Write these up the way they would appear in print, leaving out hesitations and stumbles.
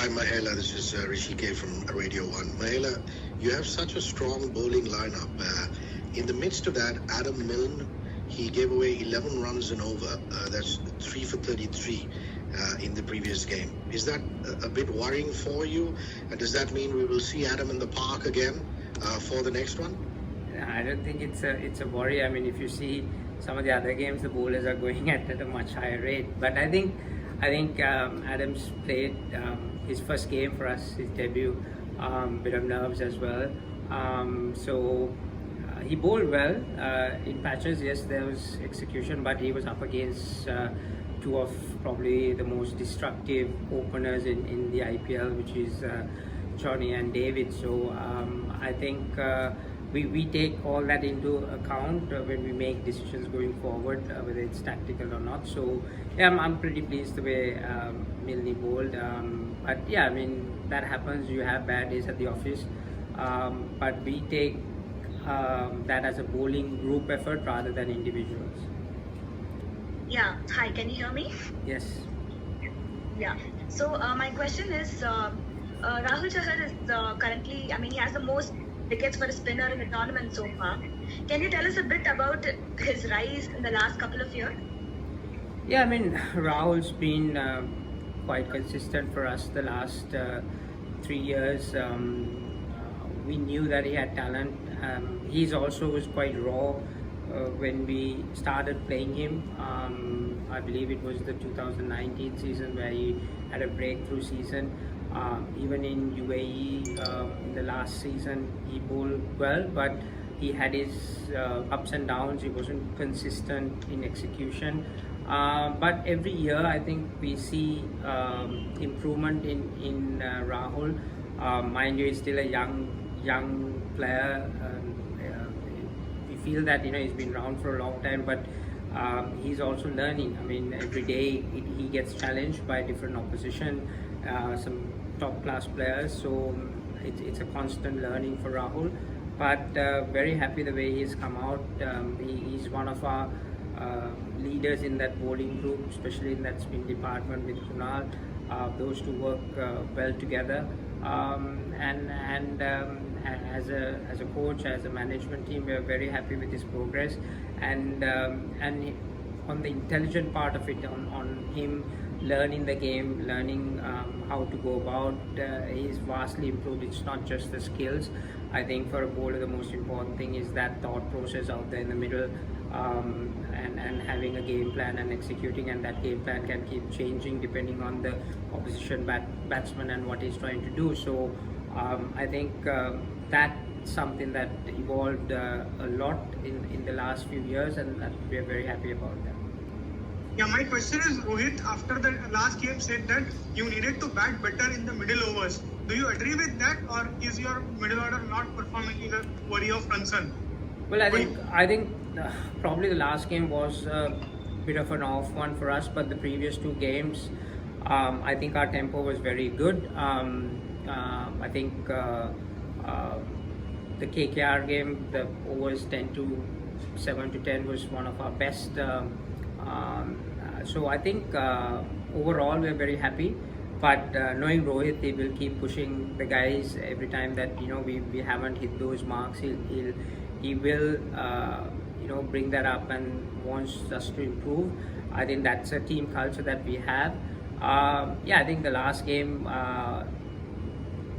Hi Mahela, this is Rishike from Radio 1. Mahela, you have such a strong bowling lineup. In the midst of that, Adam Milne, he gave away 11 runs and over. That's 3 for 33 in the previous game. Is that a bit worrying for you? And does that mean we will see Adam in the park again for the next one? I don't think it's a worry. I mean, if you see some of the other games, the bowlers are going at a much higher rate. But I think Adams played his first game for us, his debut, bit of nerves as well. He bowled well in patches. Yes, there was execution, but he was up against two of probably the most destructive openers in the IPL, which is Johnny and David. So I think we take all that into account when we make decisions going forward, whether it's tactical or not. So yeah, I'm pretty pleased the way Milne bowled. But yeah, I mean, that happens. You have bad days at the office, but we take that as a bowling group effort rather than individuals. Yeah, hi, can you hear me? Yes. Yeah, so my question is, Rahul Chahar is currently, I mean, he has the most wickets for a spinner in the tournament so far. Can you tell us a bit about his rise in the last couple of years? Yeah, I mean, Rahul's been quite consistent for us the last 3 years. We knew that he had talent. He's also was quite raw when we started playing him. I believe it was the 2019 season where he had a breakthrough season. Even in UAE in the last season, he bowled well, but he had his ups and downs. He wasn't consistent in execution. But every year, I think we see improvement in Rahul. Mind you, he's still a young player. We feel that he's been around for a long time, but he's also learning. I mean, every day he gets challenged by different opposition, some top class players. So it's a constant learning for Rahul. But very happy the way he's come out. He's one of our leaders in that bowling group, especially in that spin department with Krunal. Those two work well together. As a coach, as a management team, we are very happy with his progress, and on the intelligent part of it, on him learning the game, learning how to go about, he's vastly improved. It's not just the skills. I think for a bowler, the most important thing is that thought process out there in the middle, and having a game plan and executing, and that game plan can keep changing depending on the opposition batsman and what he's trying to do. So I think that's something that evolved a lot in the last few years, and that we are very happy about that. Yeah, my question is, Rohit, after the last game said that you needed to bat better in the middle overs. Do you agree with that, or is your middle order not performing is a worry of concern? Well, I think probably the last game was a bit of an off one for us, but the previous two games, I think our tempo was very good. I think the KKR game, the overs 7 to 10 was one of our best. So I think overall we're very happy. But knowing Rohit, he will keep pushing the guys every time that we haven't hit those marks. He will bring that up and wants us to improve. I think that's a team culture that we have. I think the last game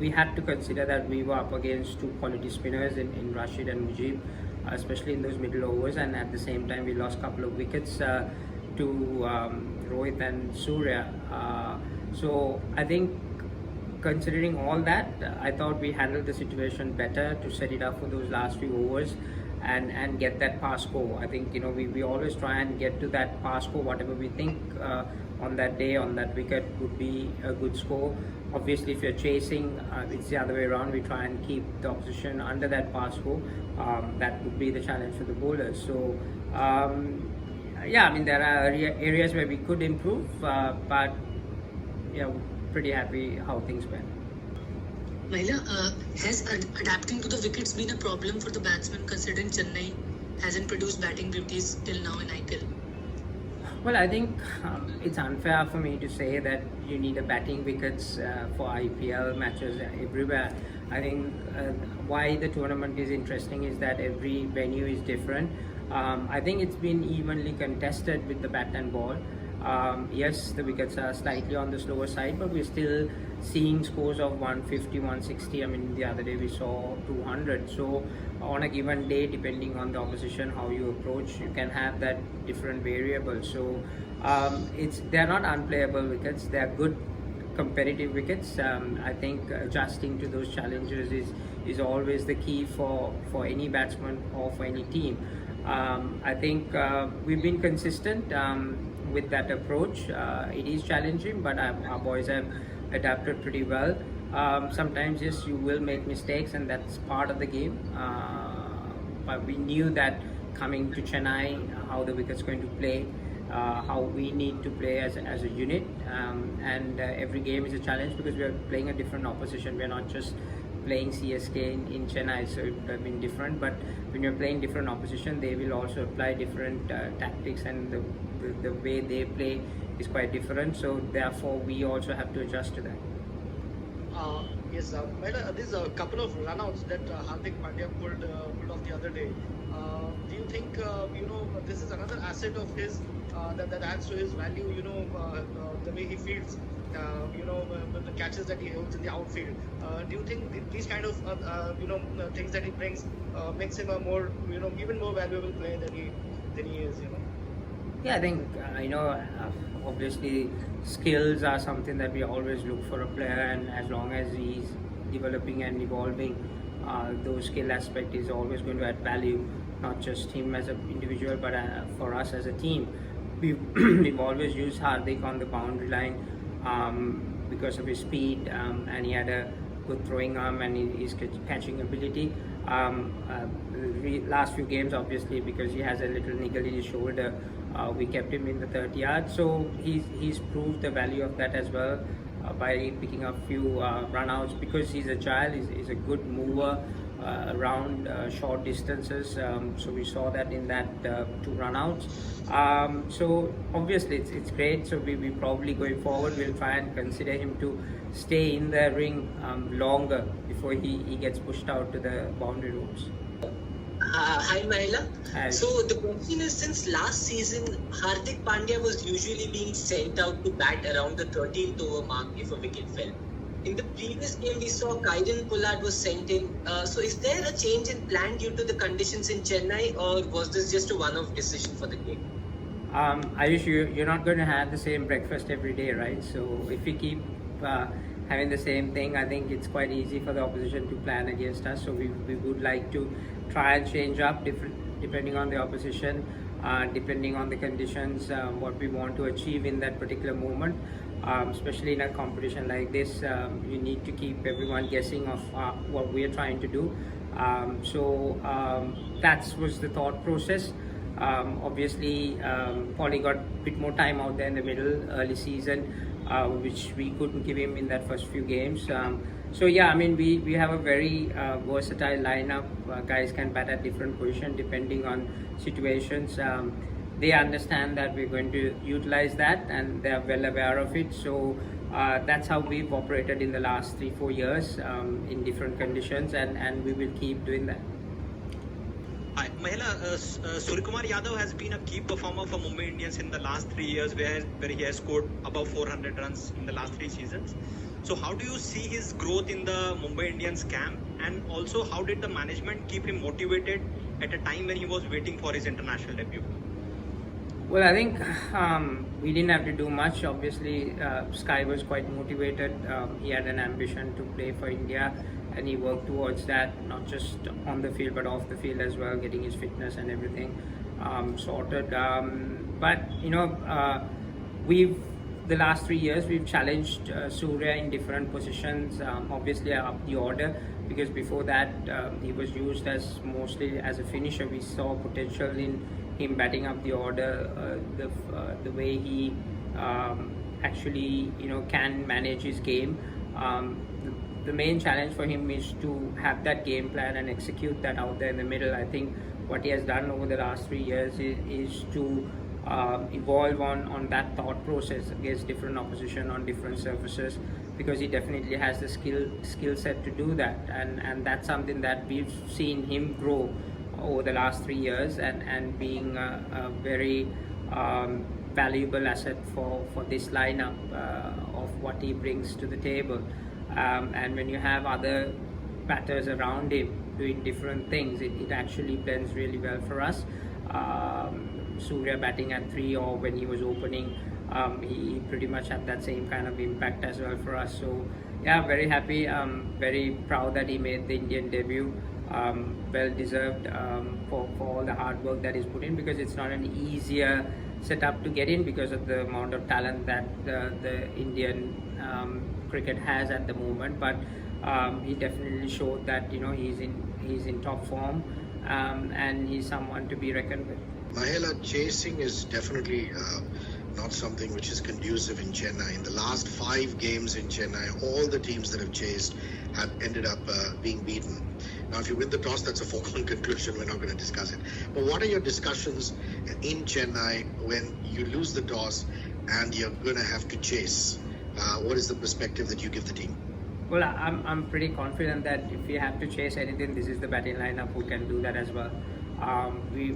we had to consider that we were up against two quality spinners in Rashid and Mujib, especially in those middle overs, and at the same time we lost a couple of wickets to Rohit and Surya. So I think considering all that, I thought we handled the situation better to set it up for those last few overs and get that pass score. I think we always try and get to that pass score, whatever we think on that day, on that wicket would be a good score. Obviously, if you're chasing, it's the other way around. We try and keep the opposition under that pass score. That would be the challenge for the bowlers. So I mean, there are areas where we could improve, but pretty happy how things went. Mahela, has adapting to the wickets been a problem for the batsman, considering Chennai hasn't produced batting beauties till now in IPL? Well, I think it's unfair for me to say that you need a batting wickets for IPL matches everywhere. I think why the tournament is interesting is that every venue is different. I think it's been evenly contested with the bat and ball. Yes, the wickets are slightly on the slower side, but we're still seeing scores of 150, 160. I mean, the other day we saw 200. So, on a given day, depending on the opposition, how you approach, you can have that different variables. So, they're not unplayable wickets. They're good competitive wickets. I think adjusting to those challenges is always the key for any batsman or for any team. I think we've been consistent with that approach. It is challenging, but our boys have adapted pretty well. Sometimes, yes, you will make mistakes, and that's part of the game. But we knew that coming to Chennai, how the wicket's going to play, how we need to play as a unit, and every game is a challenge because we are playing a different opposition. We are not just playing CSK in Chennai, so it would have been different. But when you're playing different opposition, they will also apply different tactics, and the way they play is quite different. So therefore, we also have to adjust to that. Yes, Mahela, there's a couple of runouts that Hardik Pandya pulled off the other day. Do you think this is another asset of his that adds to his value? The way he fields, the catches that he holds in the outfield. Do you think these kind of things that he brings makes him a more even more valuable player than he is? Yeah, I think obviously skills are something that we always look for a player, and as long as he's developing and evolving, those skill aspect is always going to add value, not just him as an individual, but for us as a team. We've always used Hardik on the boundary line because of his speed, and he had a good throwing arm and his catching ability. Last few games, obviously, because he has a little niggle in his shoulder, we kept him in the 30 yards. So he's proved the value of that as well by picking up few runouts, because he's agile, he's a good mover around short distances. So we saw that in that 2 runouts. So obviously it's great. So we probably going forward will try and consider him to stay in the ring longer before he gets pushed out to the boundary ropes. Hi Mahela. Hi. So the question is, since last season Hardik Pandya was usually being sent out to bat around the 13th over mark if a wicket fell. In the previous game we saw Kaidan Pollard was sent in. So is there a change in plan due to the conditions in Chennai, or was this just a one-off decision for the game? Ayush, you're not going to have the same breakfast every day, right? So if we keep having the same thing, I think it's quite easy for the opposition to plan against us. So we would like to try and change up depending on the opposition, depending on the conditions, what we want to achieve in that particular moment. Especially in a competition like this, you need to keep everyone guessing of what we are trying to do. That was the thought process. Obviously, Paulie got a bit more time out there in the middle, early season, which we couldn't give him in that first few games. So yeah, I mean, we have a very versatile lineup. Guys can bat at different positions depending on situations. They understand that we're going to utilize that, and they're well aware of it. So that's how we've operated in the last 3-4 years in different conditions, and we will keep doing that. Hi, Mahela, Suryakumar Yadav has been a key performer for Mumbai Indians in the last 3 years, where he has scored above 400 runs in the last 3 seasons. So how do you see his growth in the Mumbai Indians camp, and also how did the management keep him motivated at a time when he was waiting for his international debut? Well, I think we didn't have to do much. Obviously, Sky was quite motivated. He had an ambition to play for India, and he worked towards that, not just on the field but off the field as well, getting his fitness and everything sorted. But the last 3 years we've challenged Surya in different positions, obviously up the order, because before that he was used as mostly as a finisher. We saw potential in him batting up the order, the way he actually can manage his game. The main challenge for him is to have that game plan and execute that out there in the middle. I think what he has done over the last 3 years is to evolve on that thought process against different opposition on different surfaces, because he definitely has the skill set to do that, and that's something that we've seen him grow over the last 3 years, and being a very valuable asset for this lineup of what he brings to the table. And when you have other batters around him doing different things, it actually blends really well for us. Surya batting at 3, or when he was opening, he pretty much had that same kind of impact as well for us. So yeah, very happy, very proud that he made the Indian debut. Well deserved for all the hard work that he's put in, because it's not an easier setup to get in because of the amount of talent that the Indian cricket has at the moment. But he definitely showed that he's in top form, and he's someone to be reckoned with. Mahela, chasing is definitely not something which is conducive in Chennai. In the last 5 games in Chennai, all the teams that have chased have ended up being beaten. Now, if you win the toss, that's a foregone conclusion. We're not going to discuss it. But what are your discussions in Chennai when you lose the toss and you're going to have to chase? What is the perspective that you give the team? Well, I'm pretty confident that if we have to chase anything, this is the batting lineup who can do that as well. We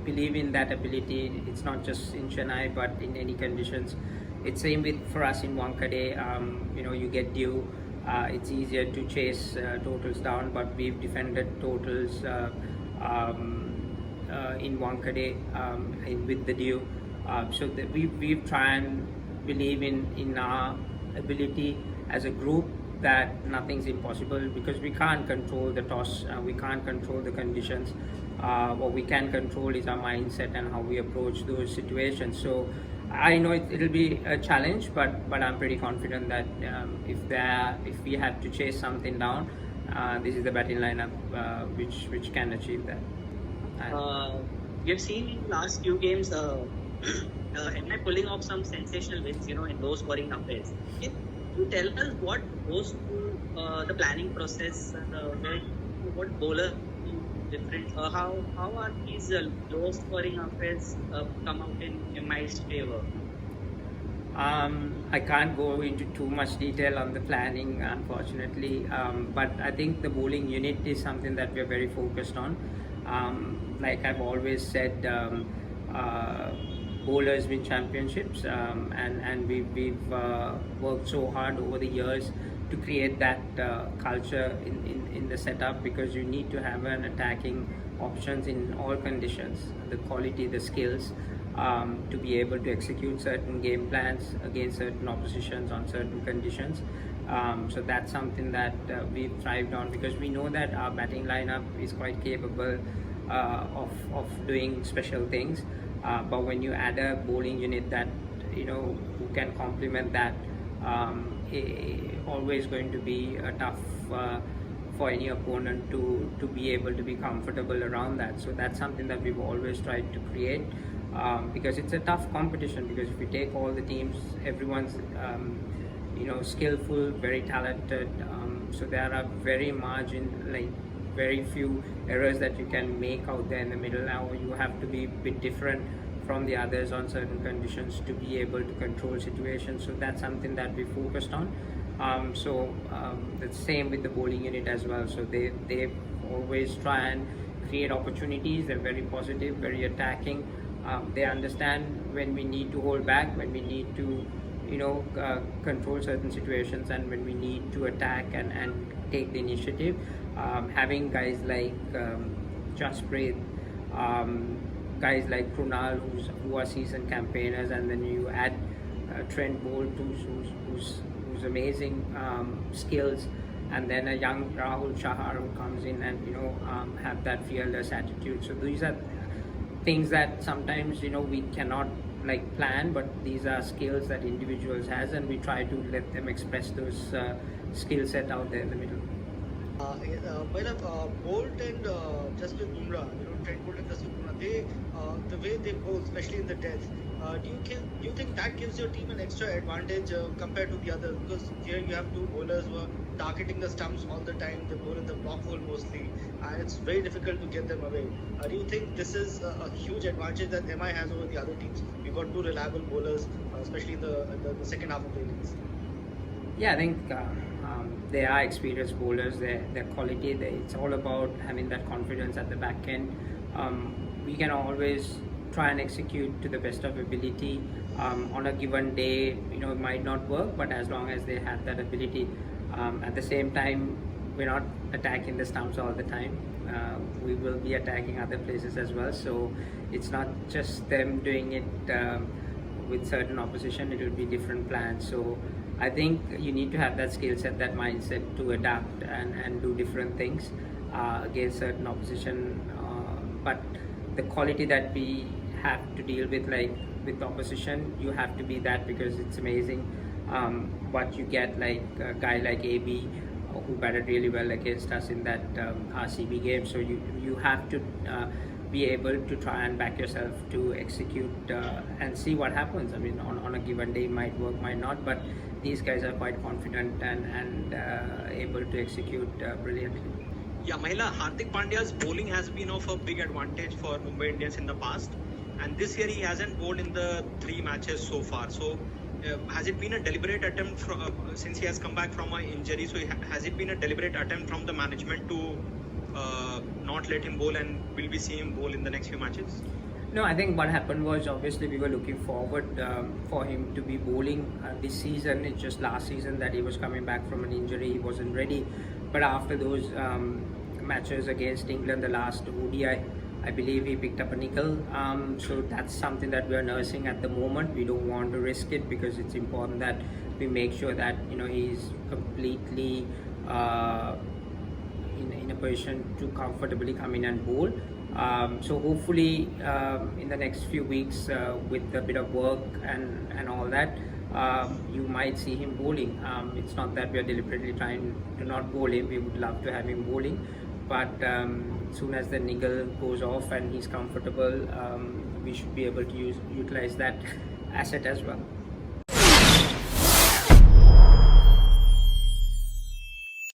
believe in that ability. It's not just in Chennai, but in any conditions. It's same for us in Wankhede. You get due. It's easier to chase totals down, but we've defended totals in Wankhede with the due. So that we've tried and believe in our ability as a group, that nothing's impossible, because we can't control the toss, we can't control the conditions. What we can control is our mindset and how we approach those situations. So I know it'll be a challenge, but I'm pretty confident that if we have to chase something down, this is the batting lineup which can achieve that. We have seen in the last few games Chennai pulling off some sensational wins, in low scoring affairs. Can you tell us what goes through the planning process, what bowler different? How are these low scoring affairs come out in MI's favor? I can't go into too much detail on the planning, unfortunately, but I think the bowling unit is something that we're very focused on. Like I've always said, bowlers win championships, and we've worked so hard over the years to create that culture in the setup, because you need to have an attacking options in all conditions, the quality, the skills, to be able to execute certain game plans against certain oppositions on certain conditions. So that's something that we've thrived on, because we know that our batting lineup is quite capable of doing special things. But when you add a bowling unit that who can complement that, always going to be tough for any opponent to be able to be comfortable around that. So that's something that we've always tried to create, because it's a tough competition, because if you take all the teams, everyone's skillful, very talented, so there are very few errors that you can make out there in the middle. Now you have to be a bit different from the others on certain conditions to be able to control situations. So that's something that we focused on. The same with the bowling unit as well. So they always try and create opportunities. They're very positive, very attacking. They understand when we need to hold back, when we need to control certain situations, and when we need to attack and take the initiative. Having guys like Jasprit, guys like Krunal, who are seasoned campaigners, and then you add Trent Boult, who's amazing skills, and then a young Rahul Chahar who comes in and have that fearless attitude. So these are things that sometimes we cannot plan, but these are skills that individuals has, and we try to let them express those skill set out there in the middle. Boult and Jasprit Bumrah, Trent Boult and Jasprit Bumrah, the way they bowl, especially in the death, Do you think that gives your team an extra advantage compared to the others? Because here you have two bowlers who are targeting the stumps all the time. They bowl in the block hole mostly, and it's very difficult to get them away. Do you think this is a huge advantage that MI has over the other teams? We've got two reliable bowlers, especially in the second half of the innings. Yeah, I think they are experienced bowlers. Their quality. It's all about having that confidence at the back end. We can always try and execute to the best of ability. On a given day, it might not work, but as long as they have that ability, at the same time, we're not attacking the stumps all the time. We will be attacking other places as well. So it's not just them doing it with certain opposition. It will be different plans. So I think you need to have that skill set, that mindset to adapt and do different things against certain opposition. But the quality that we have to deal with, like with opposition, you have to be that, because it's amazing what you get, like a guy like AB who batted really well against us in that RCB game. So you have to be able to try and back yourself to execute and see what happens. I mean, on a given day might work, might not, but these guys are quite confident and able to execute brilliantly. Yeah, Mahela, Hardik Pandya's bowling has been of a big advantage for Mumbai Indians in the past, and this year he hasn't bowled in the 3 matches so far. So has it been a deliberate attempt since he has come back from an injury? So has it been a deliberate attempt from the management to not let him bowl, and will we see him bowl in the next few matches? No, I think what happened was, obviously we were looking forward for him to be bowling this season. It's just last season that he was coming back from an injury, he wasn't ready. But after those matches against England, the last ODI, I believe he picked up a nickel. So that's something that we are nursing at the moment. We don't want to risk it, because it's important that we make sure that he's completely in a position to comfortably come in and bowl. So hopefully in the next few weeks, with a bit of work and all that, you might see him bowling. It's not that we are deliberately trying to not bowl him. We would love to have him bowling, but soon as the niggle goes off and he's comfortable, we should be able to utilize that asset as well.